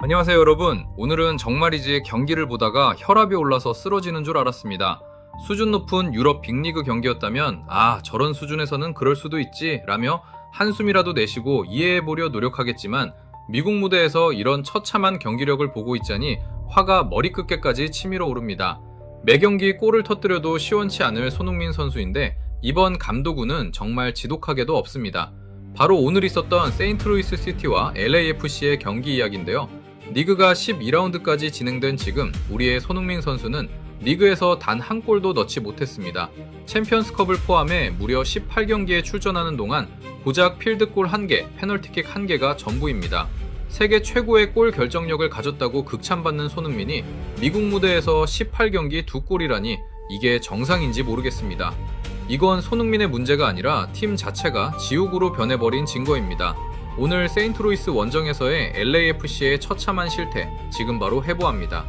안녕하세요 여러분. 오늘은 정말이지 경기를 보다가 혈압이 올라서 쓰러지는 줄 알았습니다. 수준 높은 유럽 빅리그 경기였다면 저런 수준에서는 그럴 수도 있지 라며 한숨이라도 내쉬고 이해해보려 노력하겠지만 미국 무대에서 이런 처참한 경기력을 보고 있자니 화가 머리끝까지 치밀어 오릅니다. 매 경기 골을 터뜨려도 시원치 않을 손흥민 선수인데 이번 감독운은 정말 지독하게도 없습니다. 바로 오늘 있었던 세인트루이스 시티와 LAFC의 경기 이야기인데요. 리그가 12라운드까지 진행된 지금 우리의 손흥민 선수는 리그에서 단 한 골도 넣지 못했습니다. 챔피언스컵을 포함해 무려 18경기에 출전하는 동안 고작 필드골 1개, 페널티킥 1개가 전부입니다. 세계 최고의 골 결정력을 가졌다고 극찬받는 손흥민이 미국 무대에서 18경기 2골이라니 이게 정상인지 모르겠습니다. 이건 손흥민의 문제가 아니라 팀 자체가 지옥으로 변해버린 증거입니다. 오늘 세인트루이스 원정에서의 LAFC의 처참한 실태, 지금 바로 해보합니다.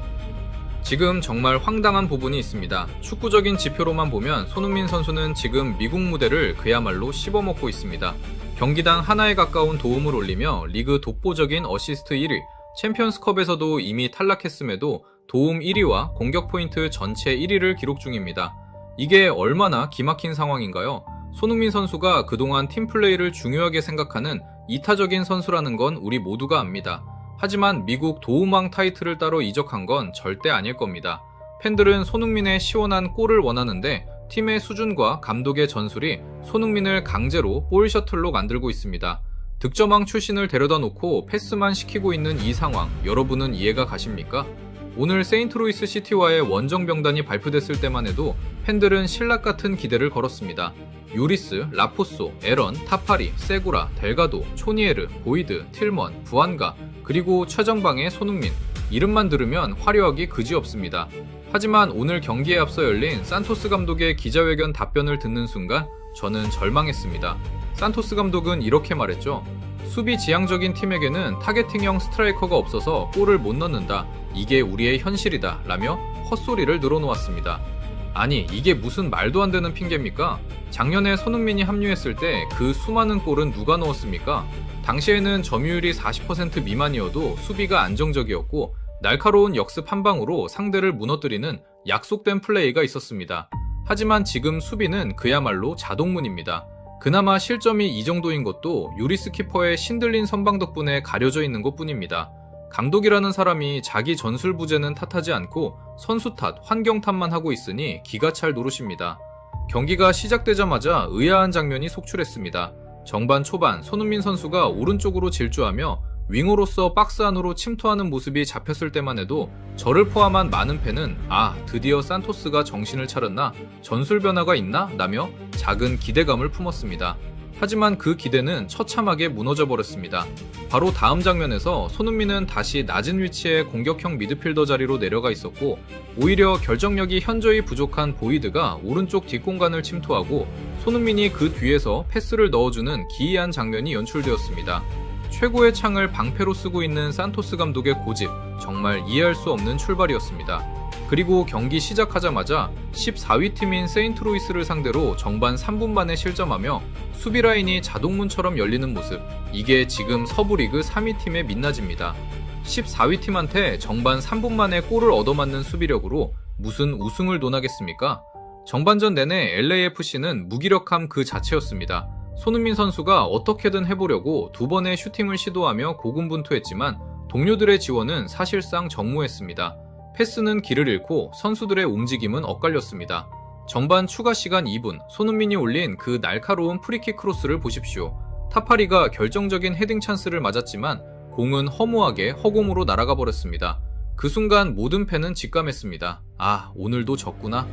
지금 정말 황당한 부분이 있습니다. 축구적인 지표로만 보면 손흥민 선수는 지금 미국 무대를 그야말로 씹어먹고 있습니다. 경기당 하나에 가까운 도움을 올리며 리그 독보적인 어시스트 1위, 챔피언스컵에서도 이미 탈락했음에도 도움 1위와 공격 포인트 전체 1위를 기록 중입니다. 이게 얼마나 기막힌 상황인가요? 손흥민 선수가 그동안 팀플레이를 중요하게 생각하는 이타적인 선수라는 건 우리 모두가 압니다. 하지만 미국 도움왕 타이틀을 따로 이적한 건 절대 아닐 겁니다. 팬들은 손흥민의 시원한 골을 원하는데 팀의 수준과 감독의 전술이 손흥민을 강제로 볼 셔틀로 만들고 있습니다. 득점왕 출신을 데려다 놓고 패스만 시키고 있는 이 상황, 여러분은 이해가 가십니까? 오늘 세인트루이스 시티와의 원정 명단이 발표됐을 때만 해도 팬들은 신락 같은 기대를 걸었습니다. 요리스, 라포소, 에런, 타파리, 세구라, 델가도, 초니에르, 보이드, 틸먼, 부안가, 그리고 최전방의 손흥민. 이름만 들으면 화려하기 그지없습니다. 하지만 오늘 경기에 앞서 열린 산토스 감독의 기자회견 답변을 듣는 순간 저는 절망했습니다. 산토스 감독은 이렇게 말했죠. 수비 지향적인 팀에게는 타겟팅형 스트라이커가 없어서 골을 못 넣는다. 이게 우리의 현실이다. 라며 헛소리를 늘어놓았습니다. 아니, 이게 무슨 말도 안 되는 핑계입니까? 작년에 손흥민이 합류했을 때 그 수많은 골은 누가 넣었습니까? 당시에는 점유율이 40% 미만이어도 수비가 안정적이었고 날카로운 역습 한 방으로 상대를 무너뜨리는 약속된 플레이가 있었습니다. 하지만 지금 수비는 그야말로 자동문입니다. 그나마 실점이 이 정도인 것도 유리스 키퍼의 신들린 선방 덕분에 가려져 있는 것뿐입니다. 감독이라는 사람이 자기 전술 부재는 탓하지 않고 선수 탓, 환경 탓만 하고 있으니 기가 찰 노릇입니다. 경기가 시작되자마자 의아한 장면이 속출했습니다. 정반 초반 손흥민 선수가 오른쪽으로 질주하며 윙어로서 박스 안으로 침투하는 모습이 잡혔을 때만 해도 저를 포함한 많은 팬은 드디어 산토스가 정신을 차렸나? 전술 변화가 있나? 라며 작은 기대감을 품었습니다. 하지만 그 기대는 처참하게 무너져 버렸습니다. 바로 다음 장면에서 손흥민은 다시 낮은 위치의 공격형 미드필더 자리로 내려가 있었고 오히려 결정력이 현저히 부족한 보이드가 오른쪽 뒷공간을 침투하고 손흥민이 그 뒤에서 패스를 넣어주는 기이한 장면이 연출되었습니다. 최고의 창을 방패로 쓰고 있는 산토스 감독의 고집, 정말 이해할 수 없는 출발이었습니다. 그리고 경기 시작하자마자 14위 팀인 세인트루이스를 상대로 정반 3분 만에 실점하며 수비 라인이 자동문처럼 열리는 모습, 이게 지금 서부 리그 3위 팀의 민낯입니다. 14위 팀한테 정반 3분 만에 골을 얻어맞는 수비력으로 무슨 우승을 논하겠습니까? 정반전 내내 LAFC는 무기력함 그 자체였습니다. 손흥민 선수가 어떻게든 해보려고 2번의 슈팅을 시도하며 고군분투했지만 동료들의 지원은 사실상 정무했습니다. 패스는 길을 잃고 선수들의 움직임은 엇갈렸습니다. 전반 추가 시간 2분, 손흥민이 올린 그 날카로운 프리킥 크로스를 보십시오. 타파리가 결정적인 헤딩 찬스를 맞았지만 공은 허무하게 허공으로 날아가 버렸습니다. 그 순간 모든 팬은 직감했습니다. 오늘도 졌구나.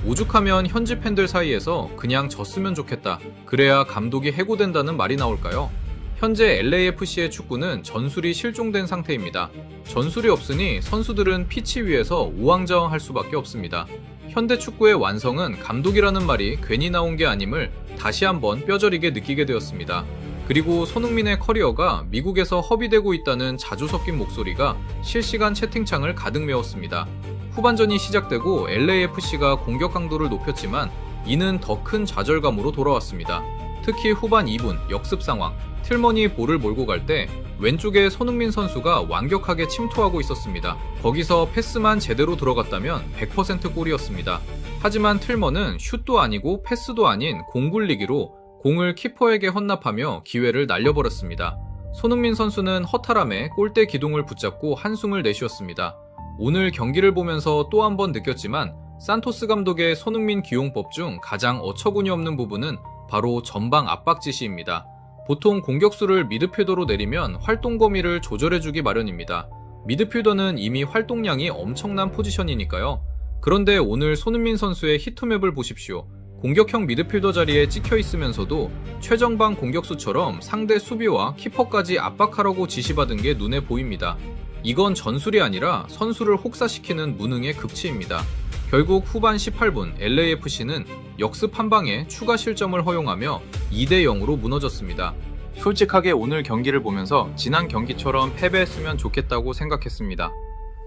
오죽하면 현지 팬들 사이에서 그냥 졌으면 좋겠다. 그래야 감독이 해고된다는 말이 나올까요? 현재 LAFC의 축구는 전술이 실종된 상태입니다. 전술이 없으니 선수들은 피치 위에서 우왕좌왕할 수밖에 없습니다. 현대 축구의 완성은 감독이라는 말이 괜히 나온 게 아님을 다시 한번 뼈저리게 느끼게 되었습니다. 그리고 손흥민의 커리어가 미국에서 허비되고 있다는 자주 섞인 목소리가 실시간 채팅창을 가득 메웠습니다. 후반전이 시작되고 LAFC가 공격 강도를 높였지만 이는 더 큰 좌절감으로 돌아왔습니다. 특히 후반 2분 역습 상황, 틸먼이 볼을 몰고 갈 때 왼쪽에 손흥민 선수가 완벽하게 침투하고 있었습니다. 거기서 패스만 제대로 들어갔다면 100% 골이었습니다. 하지만 틸먼은 슛도 아니고 패스도 아닌 공 굴리기로 공을 키퍼에게 헌납하며 기회를 날려버렸습니다. 손흥민 선수는 허탈함에 골대 기둥을 붙잡고 한숨을 내쉬었습니다. 오늘 경기를 보면서 또 한 번 느꼈지만 산토스 감독의 손흥민 기용법 중 가장 어처구니 없는 부분은 바로 전방 압박 지시입니다. 보통 공격수를 미드필더로 내리면 활동 범위를 조절해주기 마련입니다. 미드필더는 이미 활동량이 엄청난 포지션이니까요. 그런데 오늘 손흥민 선수의 히트맵을 보십시오. 공격형 미드필더 자리에 찍혀 있으면서도 최전방 공격수처럼 상대 수비와 키퍼까지 압박하라고 지시받은 게 눈에 보입니다. 이건 전술이 아니라 선수를 혹사시키는 무능의 극치입니다. 결국 후반 18분 LAFC는 역습 한 방에 추가 실점을 허용하며 2대 0으로 무너졌습니다. 솔직하게 오늘 경기를 보면서 지난 경기처럼 패배했으면 좋겠다고 생각했습니다.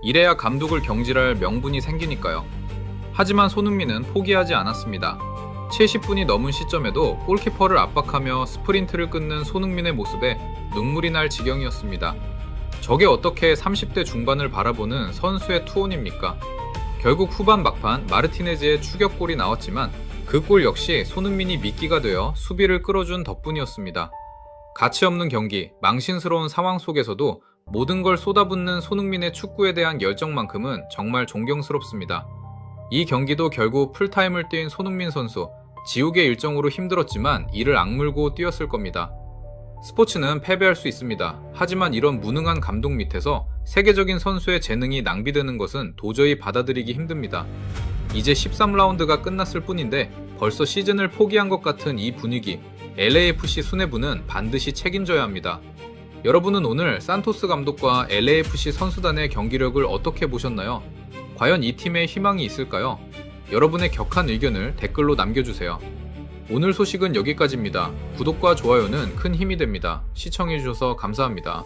이래야 감독을 경질할 명분이 생기니까요. 하지만 손흥민은 포기하지 않았습니다. 70분이 넘은 시점에도 골키퍼를 압박하며 스프린트를 끊는 손흥민의 모습에 눈물이 날 지경이었습니다. 저게 어떻게 30대 중반을 바라보는 선수의 투혼입니까? 결국 후반 막판 마르티네즈의 추격골이 나왔지만 그 골 역시 손흥민이 미끼가 되어 수비를 끌어준 덕분이었습니다. 가치없는 경기, 망신스러운 상황 속에서도 모든 걸 쏟아붓는 손흥민의 축구에 대한 열정만큼은 정말 존경스럽습니다. 이 경기도 결국 풀타임을 뛴 손흥민 선수, 지옥의 일정으로 힘들었지만 이를 악물고 뛰었을 겁니다. 스포츠는 패배할 수 있습니다. 하지만 이런 무능한 감독 밑에서 세계적인 선수의 재능이 낭비되는 것은 도저히 받아들이기 힘듭니다. 이제 13라운드가 끝났을 뿐인데 벌써 시즌을 포기한 것 같은 이 분위기, LAFC 수뇌부는 반드시 책임져야 합니다. 여러분은 오늘 산토스 감독과 LAFC 선수단의 경기력을 어떻게 보셨나요? 과연 이 팀에 희망이 있을까요? 여러분의 격한 의견을 댓글로 남겨주세요. 오늘 소식은 여기까지입니다. 구독과 좋아요는 큰 힘이 됩니다. 시청해주셔서 감사합니다.